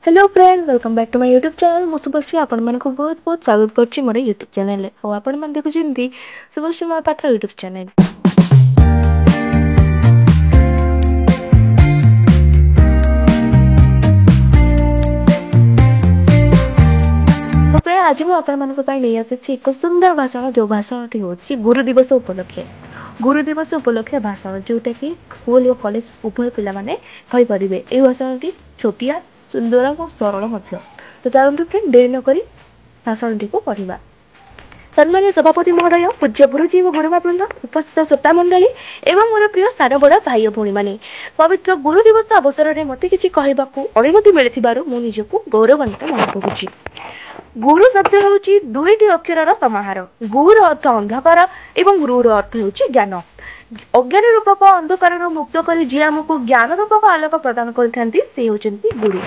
Hello friend, welcome back to my YouTube channel. मु शुभश्री आपण मानक बहुत बहुत स्वागत करछि मोर यूट्यूब चैनल और आपण मन देखुछिंती शुभश्री माय पात्र यूट्यूब चैनल। तो आज मु आपण मानक पई नै आछि एक सुंदर भाषण, जो भाषणटी होछि गुरु दिवस उपलक्षे। गुरु दिवस उपलक्षे भाषण जोटा कि स्कूल और कॉलेज उभय पिला माने कहि परिबे। ए भाषणटी छोटिया सुंदर और सरल मध्य। तो चलନ୍ତୁ फ्रेंड देरी न करी भाषणटी को पढ़िबा। सम्मानीय सभापति महोदय, पूज्य गुरुजी और गुरुमा वृंद, उपस्थित श्रोता मंडली एवं मोर प्रिय सार बड़ भाई भौणी माने, पवित्र गुरु दिवस अवसर में मते किछि कहिबाकू अनुमति मिलिथिबारु मु निजकू गौरवान्वित मन करूछि। गुरु शब्द होउछि दुईटी अक्षरर समाहार। गुरुर अर्थ अंधकार एवं गुरुर अर्थ होउछि ज्ञान। अज्ञान रूपक अंधकार मुक्त करी जे हमकु ज्ञान रूपक आलोक प्रदान करिथांती से होउछन्ती गुरु।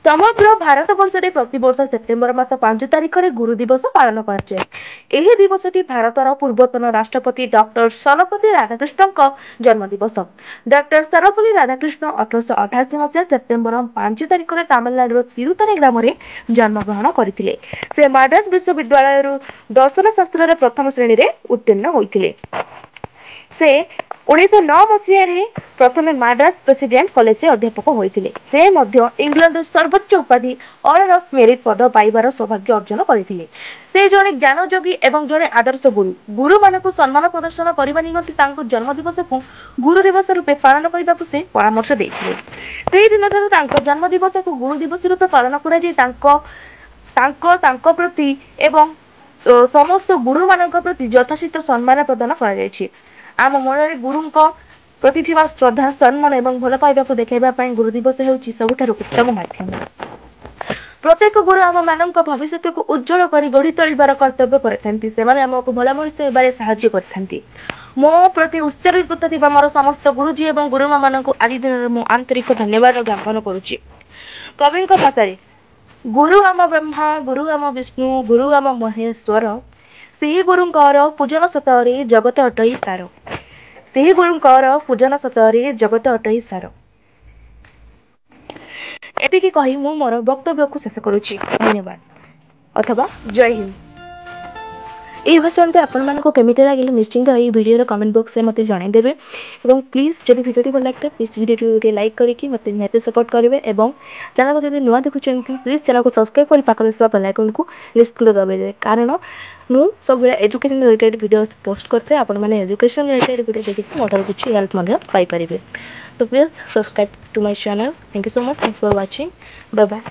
समग्र भारत वर्ष में प्रतिवर्ष सेप्टेम्बर मास 5 तारिख में गुरु दिवस पालन कराए। यह दिवसटी भारतर पूर्वतन राष्ट्रपति डॉक्टर सर्वपल्ली राधाकृष्णन जन्म दिवस। डॉक्टर सर्वपल्ली राधाकृष्ण 1888 मसीहा सेप्टेम्बर 5 तारिख में तमिलनाडु तिरुतनी ग्राम में जन्मग्रहण करते। से माड्रास विश्वविद्यालय दर्शन शास्त्र प्रथम श्रेणी में उत्तीर्ण होते। से 1909 मसीह प्रथम माड्रास प्रेसिडेंट कॉलेज से अध्यापक होते। से मध्य इंग्लैंड सर्वोच्च उपाधि ऑर्डर ऑफ मेरिट पद पाइबार सौभाग्य अर्जन करते। से जड़े ज्ञानयोगी एवं जड़े आदर्श गुरु। गुरु मानक सम्मान प्रदर्शन करने निमंते जन्म दिवस को गुरु दिवस रूपे पालन करने को से परामर्श देते। दिन ठार जन्म दिवस को गुरु दिवस रूपे पालन कर प्रति एवं समस्त गुरु मान प्रति यथाशीत सम्मान प्रदान कर आम मन गुरु प्रति श्रद्धा सम्मान एवं भल पाइबा देखा गुरु दिवस होउछि सबुठारु उत्तम माध्यम। प्रत्येक गुरु आम मान भविष्य को उज्जवल कर गढ़ी तोलिबार कर्तव्य करथांती। सेमाने हमकु भला मनुष्य हेबारे साहाय्य करथांती। मो प्रति उत्सर्गीकृत थिबा मोर समस्त गुरुजी एवं गुरुमा मानकु आदि दिन मु आंतरिक धन्यवाद ज्ञापन करूछि। कवि भाषा गुरु आम ब्रह्मा, गुरु आम विष्णु, गुरु आम महेश्वर, से गुरुंकर पूजन सतरे जगत अटई सार। से गुरुंकर पूजन सतरे जगत अटई सार। एतिकी कही मु मोर वक्तव्य को शेष करुछि। धन्यवाद अथवा जय हिंद। ये भाषण आपण मानको केमिति लागिले निश्चिंत एई वीडियो रो कमेंट बॉक्स में मते जणाई देबे एवं प्लीज जदि वीडियो भल लागते प्लीज वीडियो को लाइक करके मते निहाते सपोर्ट करिवे एवं चैनल को जदि नुवा देखुछन्ती प्लीज चैनल को सब्सक्राइब करि पाखरे थिबा बेल आइकन को निश्चित दबाइबे। कारण मु सब बेले एजुकेशन रिलेटेड वीडियो पोस्ट करते आपण माने एजुकेशन रिलेटेड वीडियो देखि मोटर कुछ हेल्प मध्ये पाई परिबे। तो please subscribe to my channel. Thank you so much. Thanks for watching. Bye bye.